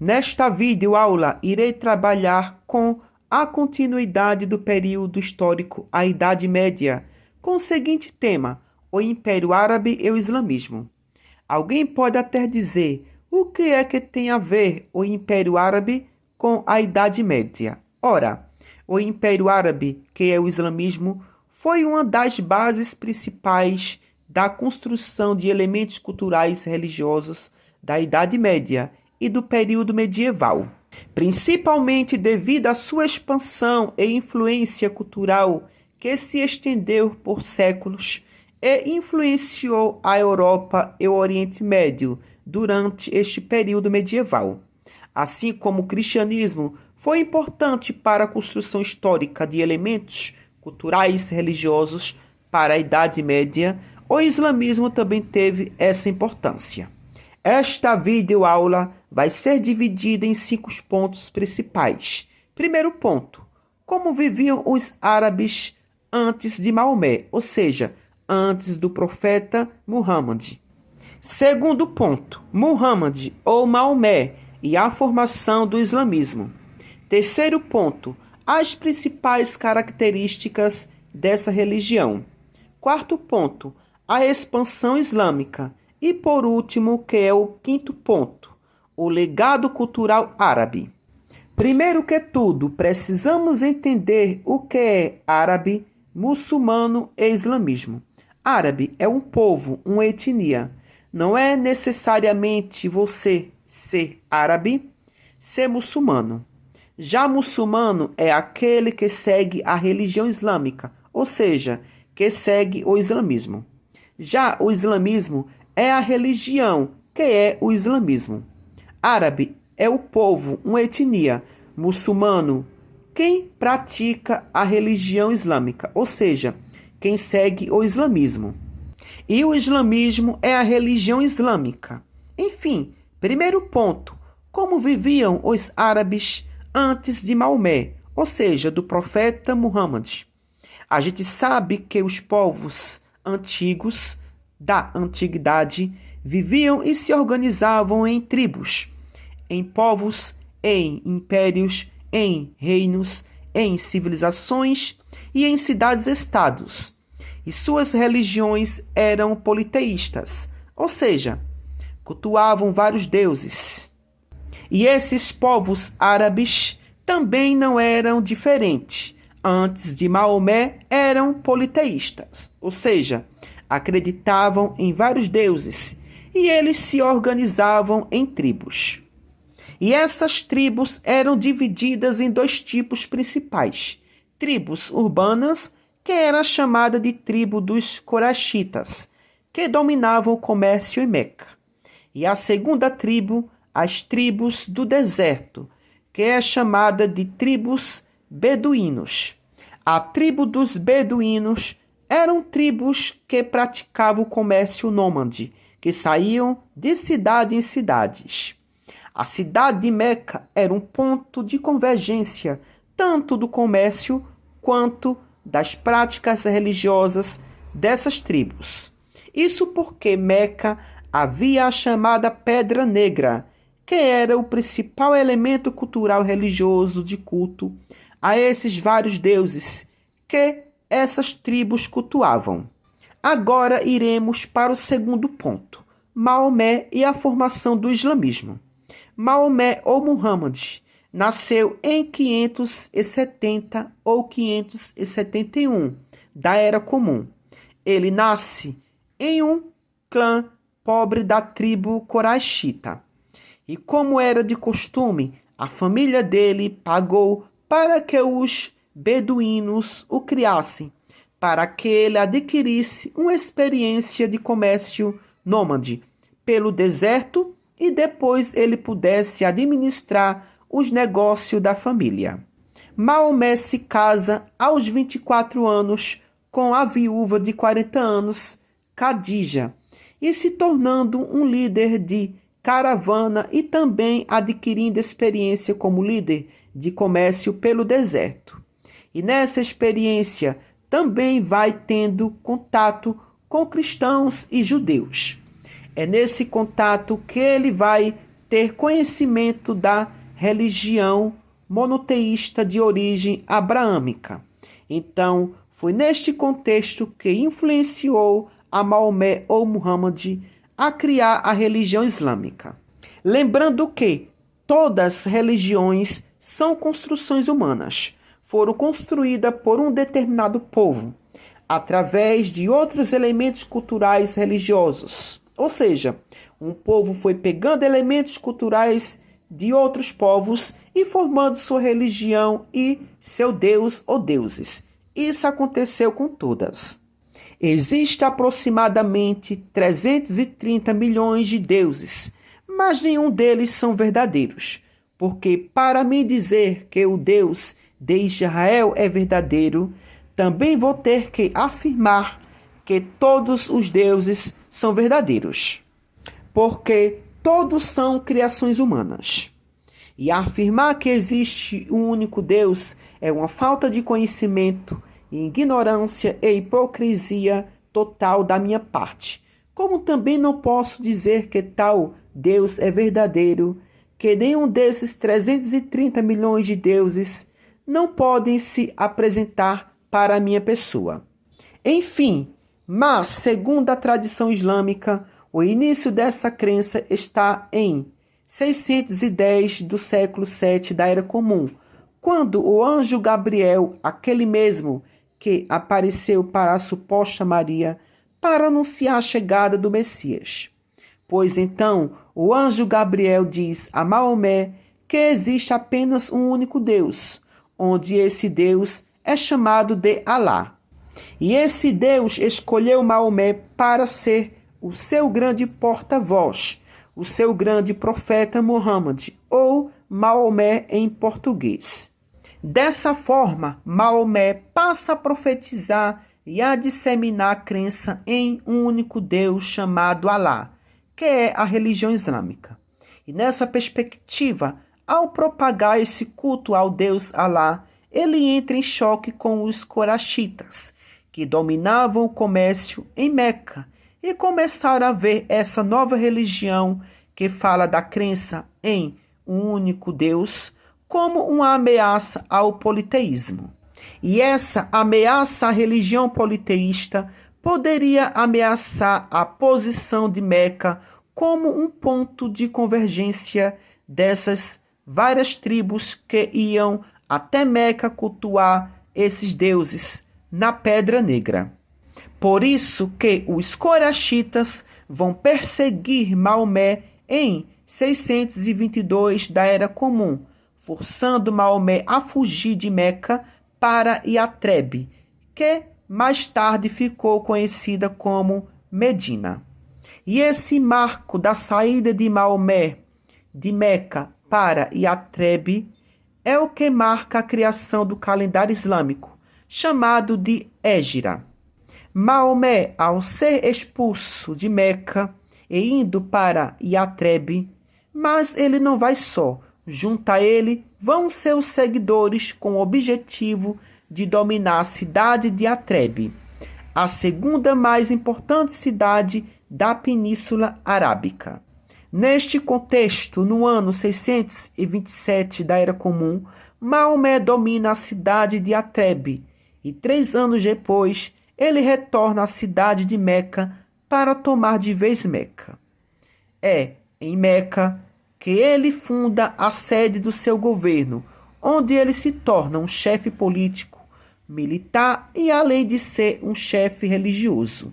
Nesta videoaula, irei trabalhar com a continuidade do período histórico, a Idade Média, com o seguinte tema: o Império Árabe e o Islamismo. Alguém pode até dizer, o que é que tem a ver o Império Árabe com a Idade Média? Ora, o Império Árabe, que é o islamismo, foi uma das bases principais da construção de elementos culturais religiosos da Idade Média e do período medieval, principalmente devido à sua expansão e influência cultural que se estendeu por séculos e influenciou a Europa e o Oriente Médio durante este período medieval. Assim como o cristianismo foi importante para a construção histórica de elementos culturais religiosos para a Idade Média, o islamismo também teve essa importância. Esta videoaula vai ser dividida em 5 pontos principais. Primeiro ponto: como viviam os árabes antes de Maomé, ou seja, antes do profeta Muhammad. Segundo ponto: Muhammad ou Maomé e a formação do islamismo. Terceiro ponto: as principais características dessa religião. Quarto ponto: a expansão islâmica. E por último, que é o quinto ponto, o legado cultural árabe. Primeiro que tudo, precisamos entender o que é árabe, muçulmano e islamismo. Árabe é um povo, uma etnia. Não é necessariamente você ser árabe, ser muçulmano. Já muçulmano é aquele que segue a religião islâmica, ou seja, que segue o islamismo. Já o islamismo é a religião, que é o islamismo. Árabe é o povo, uma etnia. Muçulmano, quem pratica a religião islâmica, ou seja, quem segue o islamismo. E o islamismo é a religião islâmica. Enfim, primeiro ponto: como viviam os árabes antes de Maomé, ou seja, do profeta Muhammad. A gente sabe que os povos antigos da antiguidade viviam e se organizavam em tribos, em povos, em impérios, em reinos, em civilizações e em cidades-estados. E suas religiões eram politeístas, ou seja, cultuavam vários deuses. E esses povos árabes também não eram diferentes. Antes de Maomé eram politeístas, ou seja, acreditavam em vários deuses e eles se organizavam em tribos. E essas tribos eram divididas em 2 tipos principais: tribos urbanas, que era chamada de tribo dos Coraxitas, que dominavam o comércio em Meca, e a segunda tribo, as tribos do deserto, que é chamada de tribos beduínos. A tribo dos beduínos eram tribos que praticavam o comércio nômade, que saíam de cidade em cidades. A cidade de Meca era um ponto de convergência tanto do comércio quanto das práticas religiosas dessas tribos. Isso porque Meca havia a chamada Pedra Negra, que era o principal elemento cultural religioso de culto a esses vários deuses que essas tribos cultuavam. Agora iremos para o segundo ponto: Maomé e a formação do islamismo. Maomé ou Muhammad nasceu em 570 ou 571 da Era Comum. Ele nasce em um clã pobre da tribo Coraxita. E como era de costume, a família dele pagou para que os beduínos o criassem, para que ele adquirisse uma experiência de comércio nômade pelo deserto e depois ele pudesse administrar os negócios da família. Maomé se casa aos 24 anos com a viúva de 40 anos, Khadija, e se tornando um líder de caravana e também adquirindo experiência como líder de comércio pelo deserto. E nessa experiência também vai tendo contato com cristãos e judeus. É nesse contato que ele vai ter conhecimento da religião monoteísta de origem abraâmica. Então, foi neste contexto que influenciou a Maomé ou Muhammad a criar a religião islâmica. Lembrando que todas as religiões são construções humanas, foram construídas por um determinado povo, através de outros elementos culturais religiosos. Ou seja, um povo foi pegando elementos culturais de outros povos e formando sua religião e seu deus ou deuses. Isso aconteceu com todas. Existem aproximadamente 330 milhões de deuses, mas nenhum deles são verdadeiros, porque para mim dizer que o Deus de Israel é verdadeiro, também vou ter que afirmar que todos os deuses são verdadeiros, porque todos são criações humanas. E afirmar que existe um único Deus é uma falta de conhecimento, ignorância e hipocrisia total da minha parte. Como também não posso dizer que tal Deus é verdadeiro, que nenhum desses 330 milhões de deuses não podem se apresentar para a minha pessoa. Enfim, mas, segundo a tradição islâmica, o início dessa crença está em 610 do século VII da Era Comum, quando o anjo Gabriel, aquele mesmo que apareceu para a suposta Maria, para anunciar a chegada do Messias. Pois então, o anjo Gabriel diz a Maomé que existe apenas um único Deus, onde esse Deus é chamado de Alá. E esse Deus escolheu Maomé para ser o seu grande porta-voz, o seu grande profeta Muhammad, ou Maomé em português. Dessa forma, Maomé passa a profetizar e a disseminar a crença em um único Deus chamado Alá, que é a religião islâmica. E nessa perspectiva, ao propagar esse culto ao Deus Alá, ele entra em choque com os coraxitas, que dominavam o comércio em Meca, e começaram a ver essa nova religião que fala da crença em um único Deus como uma ameaça ao politeísmo. E essa ameaça à religião politeísta poderia ameaçar a posição de Meca como um ponto de convergência dessas várias tribos que iam até Meca cultuar esses deuses na Pedra Negra. Por isso que os coraxitas vão perseguir Maomé em 622 da Era Comum, forçando Maomé a fugir de Meca para Yatreb, que mais tarde ficou conhecida como Medina. E esse marco da saída de Maomé de Meca para Yatreb é o que marca a criação do calendário islâmico, chamado de Hégira. Maomé, ao ser expulso de Meca e indo para Yatreb, mas ele não vai só. Junto a ele vão seus seguidores com o objetivo de dominar a cidade de Yatreb, a segunda mais importante cidade da Península Arábica. Neste contexto, no ano 627 da Era Comum, Maomé domina a cidade de Yatreb e 3 anos depois ele retorna à cidade de Meca para tomar de vez Meca. É em Meca que ele funda a sede do seu governo, onde ele se torna um chefe político, militar e além de ser um chefe religioso,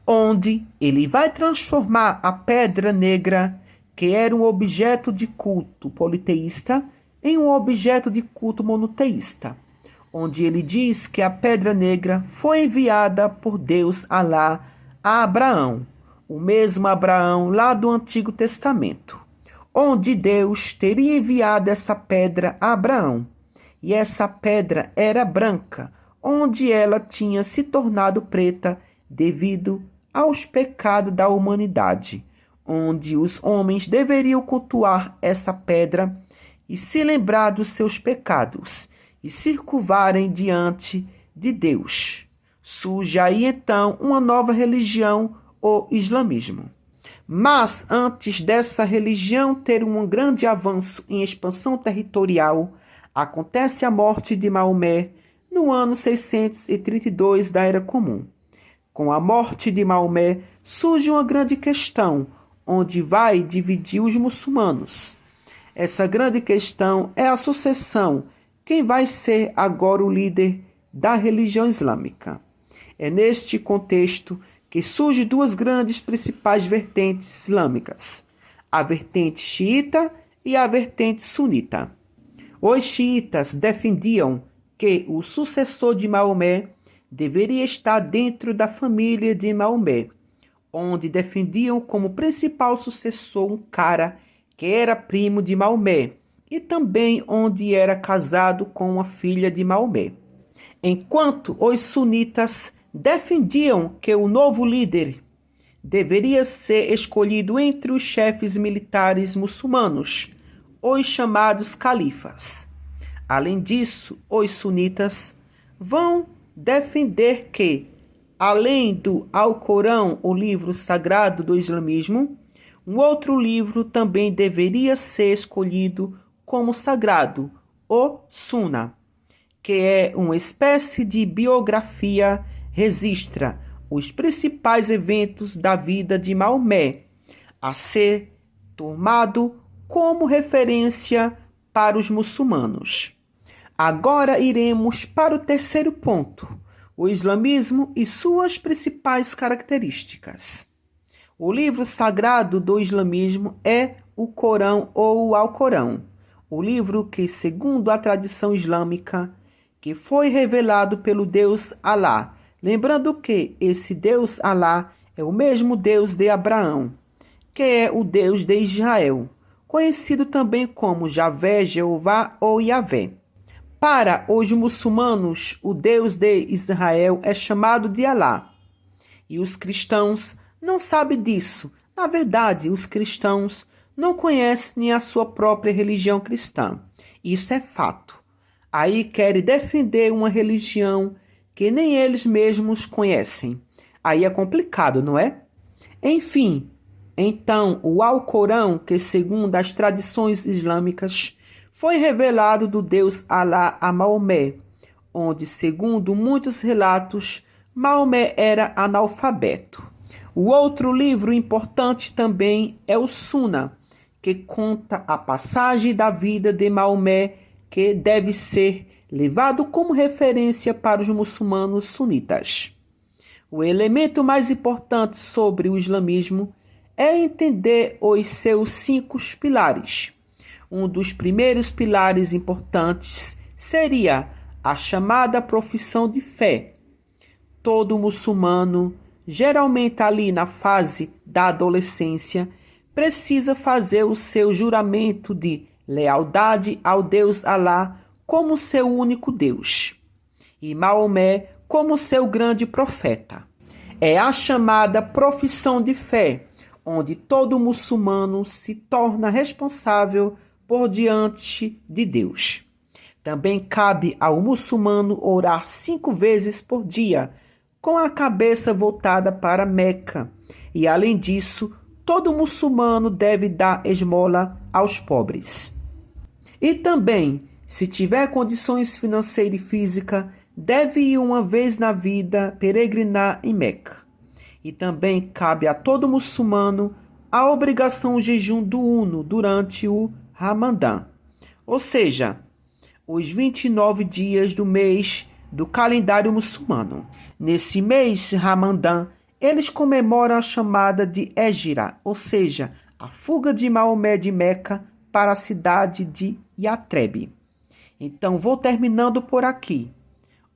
onde ele vai transformar a Pedra Negra, que era um objeto de culto politeísta, em um objeto de culto monoteísta, onde ele diz que a Pedra Negra foi enviada por Deus Alá a Abraão, o mesmo Abraão lá do Antigo Testamento, onde Deus teria enviado essa pedra a Abraão. E essa pedra era branca, onde ela tinha se tornado preta devido aos pecados da humanidade, onde os homens deveriam cultuar essa pedra e se lembrar dos seus pecados e se curvarem diante de Deus. Surge aí então uma nova religião, o islamismo. Mas antes dessa religião ter um grande avanço em expansão territorial, acontece a morte de Maomé no ano 632 da Era Comum. Com a morte de Maomé surge uma grande questão, onde vai dividir os muçulmanos. Essa grande questão é a sucessão. Quem vai ser agora o líder da religião islâmica? É neste contexto que surgem duas grandes principais vertentes islâmicas, a vertente xiita e a vertente sunita. Os xiitas defendiam que o sucessor de Maomé deveria estar dentro da família de Maomé, onde defendiam como principal sucessor um cara que era primo de Maomé e também onde era casado com uma filha de Maomé. Enquanto os sunitas defendiam que o novo líder deveria ser escolhido entre os chefes militares muçulmanos, os chamados califas. Além disso, os sunitas vão defender que, além do Alcorão, o livro sagrado do islamismo, um outro livro também deveria ser escolhido como sagrado, o Sunna, que é uma espécie de biografia, registra os principais eventos da vida de Maomé, a ser tomado como referência para os muçulmanos. Agora iremos para o terceiro ponto, o islamismo e suas principais características. O livro sagrado do islamismo é o Corão ou o Alcorão, o livro que, segundo a tradição islâmica, que foi revelado pelo Deus Alá. Lembrando que esse Deus Alá é o mesmo Deus de Abraão, que é o Deus de Israel, conhecido também como Javé, Jeová ou Yahvé. Para os muçulmanos, o Deus de Israel é chamado de Alá. E os cristãos não sabem disso. Na verdade, os cristãos não conhecem nem a sua própria religião cristã. Isso é fato. Aí querem defender uma religião que nem eles mesmos conhecem. Aí é complicado, não é? Enfim, então o Alcorão, que segundo as tradições islâmicas, foi revelado do Deus Alá a Maomé, onde, segundo muitos relatos, Maomé era analfabeto. O outro livro importante também é o Sunna, que conta a passagem da vida de Maomé, que deve ser levado como referência para os muçulmanos sunitas. O elemento mais importante sobre o islamismo é entender os seus 5 pilares. Um dos primeiros pilares importantes seria a chamada profissão de fé. Todo muçulmano, geralmente ali na fase da adolescência, precisa fazer o seu juramento de lealdade ao Deus Alá como seu único Deus, e Maomé como seu grande profeta. É a chamada profissão de fé, onde todo muçulmano se torna responsável por diante de Deus. Também cabe ao muçulmano orar 5 vezes por dia, com a cabeça voltada para Meca. E além disso, todo muçulmano deve dar esmola aos pobres. E também, se tiver condições financeiras e físicas, deve ir uma vez na vida peregrinar em Meca. E também cabe a todo muçulmano a obrigação do jejum do Uno durante o Ramadã, ou seja, os 29 dias do mês do calendário muçulmano. Nesse mês Ramadã, eles comemoram a chamada de Hégira, ou seja, a fuga de Maomé de Meca para a cidade de Yatreb. Então, vou terminando por aqui,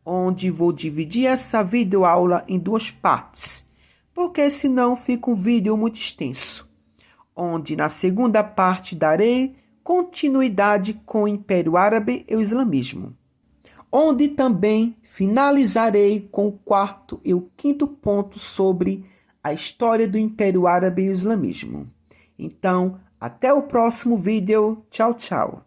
onde vou dividir essa videoaula em 2 partes, porque senão fica um vídeo muito extenso, onde na segunda parte darei continuidade com o Império Árabe e o Islamismo, onde também finalizarei com o 4º e o 5º ponto sobre a história do Império Árabe e o Islamismo. Então, até o próximo vídeo. Tchau, tchau.